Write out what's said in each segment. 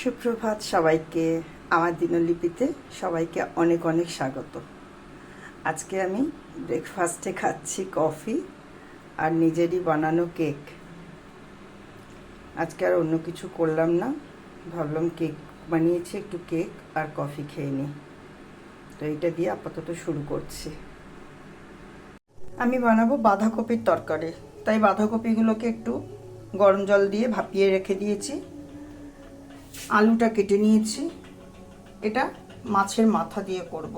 সুপ্রভাত সবাইকে। আমার দিনলিপিতে সবাইকে অনেক অনেক স্বাগত। আজকে আমি ব্রেকফাস্টে খাচ্ছি কফি আর নিজেরই বানানো কেক। আজকে আর অন্য কিছু করলাম না, ভাবলাম কেক বানিয়েছি, একটু কেক আর কফি খেয়ে নিই। তো এইটা দিয়ে আপাতত শুরু করছি। আমি বানাবো বাঁধাকপির তরকারি, তাই বাঁধাকপিগুলোকে একটু গরম জল দিয়ে ভাপিয়ে রেখে দিয়েছি। আলুটা কেটে নিয়েছি। এটা মাছের মাথা দিয়ে করব।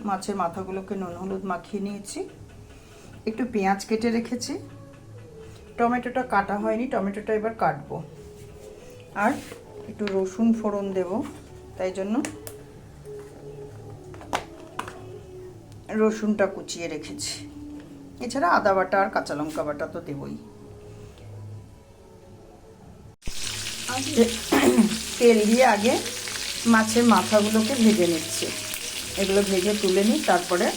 মাছের মাথাগুলোকে নুন হলুদ মাখিয়ে নিয়েছি। একটু পেঁয়াজ কেটে রেখেছি। টমেটোটা কাটা হয়নি, টমেটোটা এবার কাটবো। আর একটু রসুন ফোড়ন দেব, তাই জন্য রসুনটা কুচিয়ে রেখেছি। এছাড়া আদা বাটা আর কাঁচা লঙ্কা বাটা তো দেবই। তেল দিয়ে আগে মাছের মাথাগুলোকে ভেজে নিচ্ছি। এগুলো ভেজে তুলে নিই, তারপরে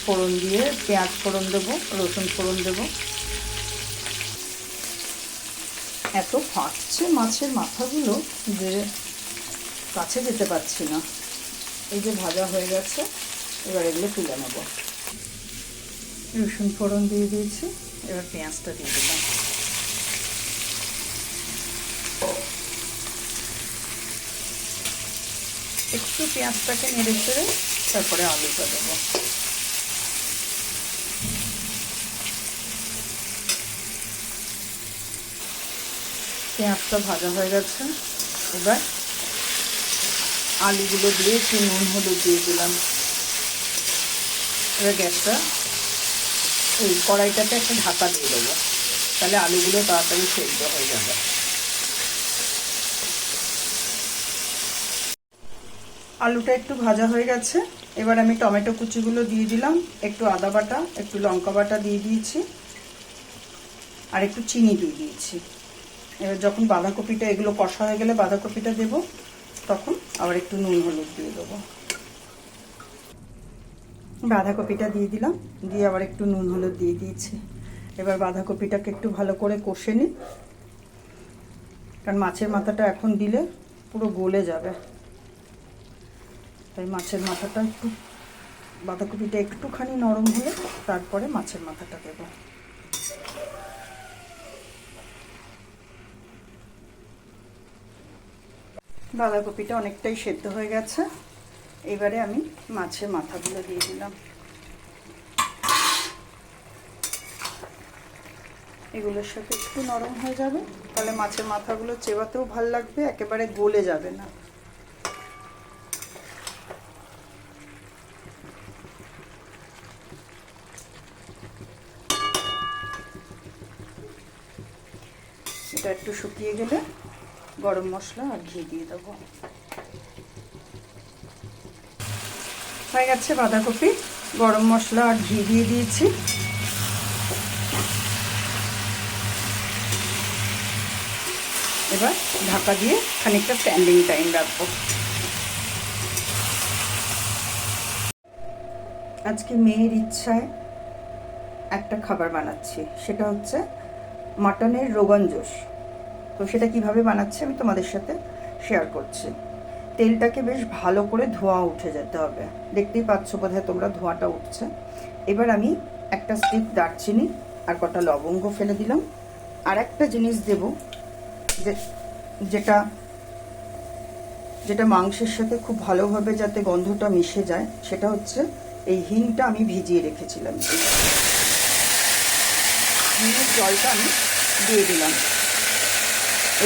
ফোড়ন দিয়ে পেঁয়াজ ফোড়ন দেবো, রসুন ফোড়ন দেবো। এত ফাটছে মাছের মাথাগুলো যে কাছে যেতে পারছি না। এই যে ভাজা হয়ে গেছে, এবার এগুলো তুলে নেব। রসুন ফোড়ন দিয়ে দিয়েছি, এবার পেঁয়াজটা দিয়ে দিলাম। একটু পেঁয়াজটাকে নেড়ে চেড়ে তারপরে আলুটা দেবো। পেঁয়াজটা ভাজা হয়ে গেছে, এবার আলুগুলো দিয়ে একটু নুন হলুদ দিয়ে দিলাম। এবার গ্যাসটা এই কড়াইটাতে একটা ঢাকা দিয়ে দেবো, তাহলে আলুগুলো তাড়াতাড়ি সেদ্ধ হয়ে যাবে। আলুটা একটু ভাজা হয়ে গেছে, এবার আমি টমেটো কুচিগুলো দিয়ে দিলাম। একটু আদা বাটা, একটু লঙ্কা বাটা দিয়ে দিয়েছি, আর একটু চিনি দিয়ে দিয়েছি। এবার যখন বাঁধাকপিটা এগুলো কষা হয়ে গেলে বাঁধাকপিটা দেবো, তখন আবার একটু নুন হলুদ দিয়ে দেবো। বাঁধাকপিটা দিয়ে দিলাম, দিয়ে আবার একটু নুন হলুদ দিয়ে দিয়েছি। এবার বাঁধাকপিটাকে একটু ভালো করে কষে নিই, কারণ মাছের মাথাটা এখন দিলে পুরো গলে যাবে। তাই মাছের মাথাটা একটু, বাঁধাকপিটা একটুখানি নরম হলে তারপরে মাছের মাথাটা দেব। বাঁধাকপিটা অনেকটাই সেদ্ধ হয়ে গেছে, এবারে আমি মাছের মাথাগুলো দিয়ে দিলাম। এগুলোর সাথে একটু নরম হয়ে যাবে, তাহলে মাছের মাথাগুলো চেবাতেও ভাল লাগবে, একেবারে গলে যাবে না। এটা একটু শুকিয়ে গেলে গরম মশলা আর ঘি দিয়ে দেবো। হয়ে গেছে বাঁধাকপি, গরম মশলা আর ঘি দিয়ে দিয়েছি। এবার ঢাকা দিয়ে খানিকটা স্ট্যান্ডিং টাইম রাখবো। আজকে মেয়ের ইচ্ছায় একটা খাবার বানাচ্ছি, সেটা হচ্ছে মাটনের রোগান জোশ। তো সেটা কিভাবে বানাচ্ছি আমি তোমাদের সাথে শেয়ার করছি। তেলটাকে বেশ ভালো করে ধোঁয়া উঠে যেতে হবে, দেখতেই পাচ্ছ বোধহয় তোমরা ধোঁয়াটা উঠছে। এবার আমি একটা স্টিক দারচিনি আর কটা লবঙ্গ ফেলে দিলাম। আর একটা জিনিস দেব, যেটা যেটা মাংসের সাথে খুব ভালোভাবে যাতে গন্ধটা মিশে যায়, সেটা হচ্ছে এই হিংটা আমি ভিজিয়ে রেখেছিলাম। হিংয়ের জলটা আমি দিয়ে দিলাম।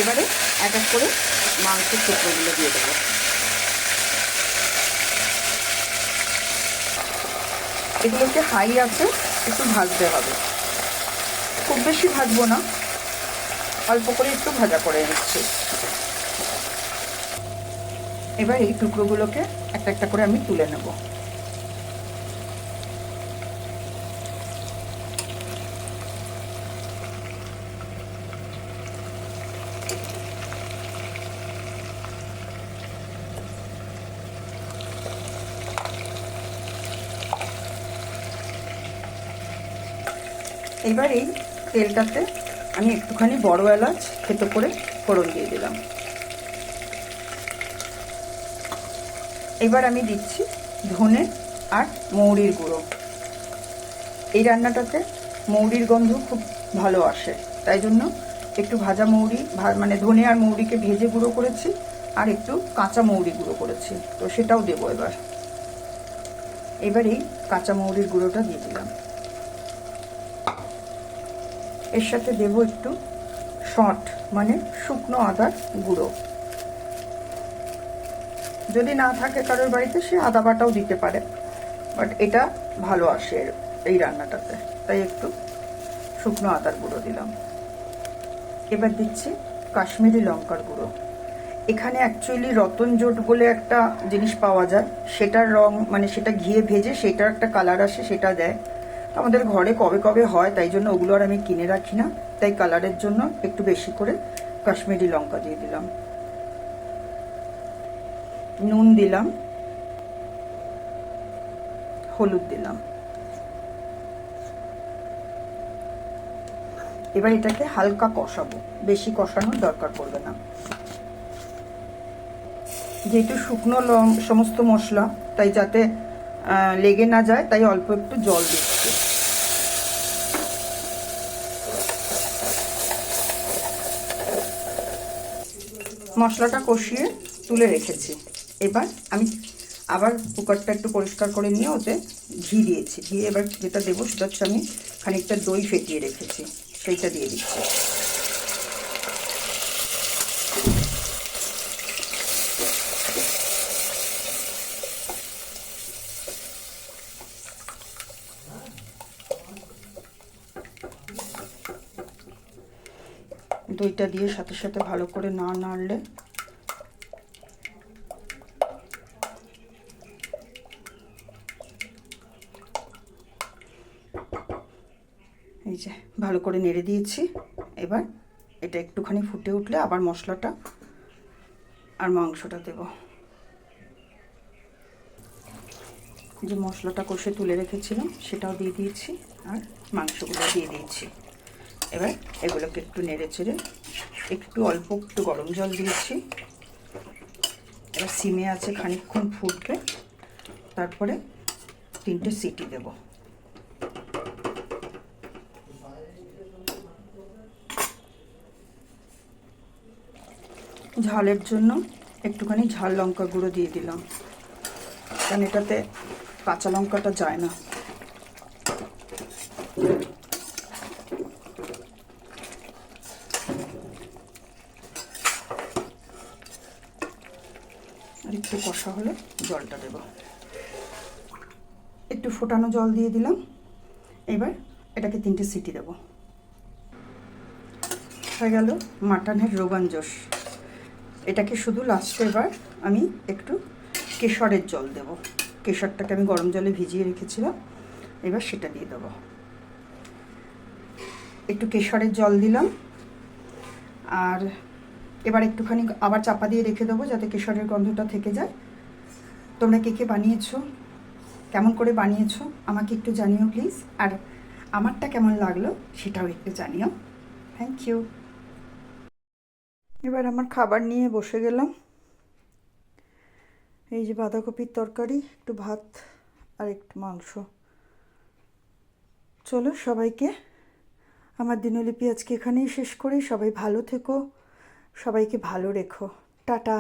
এবারে এক এক করে মাংসের টুকরোগুলো দিয়ে দেবো। এগুলোকে হাই আছে একটু ভাজতে হবে, খুব বেশি ভাজবো না, অল্প করে একটু ভাজা করে নিচ্ছি। এবার এই টুকরোগুলোকে একটা একটা করে আমি তুলে নেব। এবার এই তেলটাতে আমি একটুখানি বড় এলাচ থেতো করে ফোড়ন দিয়ে দিলাম। এবার আমি দিচ্ছি ধনে আর মৌরির গুঁড়ো। এই রান্নাটাতে মৌরির গন্ধ খুব ভালো আসে, তাই জন্য একটু ভাজা মৌরি মানে ধনে আর মৌরিকে ভেজে গুঁড়ো করেছি, আর একটু কাঁচা মৌরি গুঁড়ো করেছি, তো সেটাও দেবো। এবার এই কাঁচা মৌরির গুঁড়োটা দিয়ে দিলাম। এর সাথে দেবো একটু শঁঠ মানে শুকনো আদার গুঁড়ো। যদি না থাকে কারোর বাড়িতে সে আদা বাটাও দিতে পারে, বাট এটা ভালো আসে এই রান্নাটাতে, তাই একটু শুকনো আদার গুঁড়ো দিলাম। এবার দিচ্ছি কাশ্মীরি লঙ্কার গুঁড়ো। এখানে অ্যাকচুয়ালি রতনজোট বলে একটা জিনিস পাওয়া যায়, সেটার রং মানে সেটা ঘিয়ে ভেজে সেটার একটা কালার আসে, সেটা দেয়। আমাদের ঘরে কবে কবে হয়, তাই জন্য ওগুলো আর আমি কিনে রাখি না, তাই কালারের জন্য একটু বেশি করে কাশ্মীরি লঙ্কা দিয়ে দিলাম। নুন দিলাম, হলুদ দিলাম। এবার এটাকে হালকা কষাবো, বেশি কষানোর দরকার পড়বে না। যেহেতু শুকনো সমস্ত মশলা, তাই যাতে লেগে না যায়, তাই অল্প একটু জল দিচ্ছি। মশলাটা কষিয়ে তুলে রেখেছি। এবার আমি আবার কুকারটা একটু পরিষ্কার করে নিয়ে ওতে ঘি দিয়েছি। ঘি এবার যেটা দেবো সেটা হচ্ছে আমি খানিকটা দই ফেটিয়ে রেখেছি, সেইটা দিয়ে দিচ্ছি। দইটা দিয়ে সাথে সাথে ভালো করে না নাড়লে এই যে ভালো করে নেড়ে দিয়েছি। এবার এটা একটুখানি ফুটে উঠলে আবার মশলাটা আর মাংসটা দেব। যে মশলাটা কষে তুলে রেখেছিলাম সেটাও দিয়ে দিয়েছি, আর মাংসগুলো দিয়ে দিয়েছি। এবার এগুলোকে একটু নেড়ে চেড়ে একটু অল্প একটু গরম জল দিয়েছি। এবার সিমে আছে, খানিকক্ষণ ফুটবে, তারপরে 3টে সিটি দেব। ঝালের জন্য একটুখানি ঝাল লঙ্কা গুঁড়ো দিয়ে দিলাম, কারণ এটাতে কাঁচা লঙ্কাটা যায় না। আর একটু কষা হলে জলটা দেব, একটু ফোটানো জল দিয়ে দিলাম। এবার এটাকে 3টে সিটি দেব। হয়ে গেল মাটনের রোগান জোশ। এটাকে শুধু লাস্টে এবার আমি একটু কেশরের জল দেব। কেশরটাকে আমি গরম জলে ভিজিয়ে রেখেছিলাম, এবার সেটা দিয়ে দেবো। একটু কেশরের জল দিলাম, আর এবার একটুখানি আবার চাপা দিয়ে রেখে দেবো যাতে কেশরের গন্ধটা থেকে যায়। তোমরা কে কে বানিয়েছো, কেমন করে বানিয়েছো আমাকে একটু জানিও প্লিজ, আর আমারটা কেমন লাগলো সেটাও একটু জানিও। Thank you. এবার আমার খাবার নিয়ে বসে গেলাম। এই যে বাঁধাকপির তরকারি, একটু ভাত আর একটু মাংস। চলো সবাইকে আমার দিনলিপি আজকে এখানেই শেষ করি। সবাই ভালো থেকো, সবাইকে ভালো রেখো। টাটা।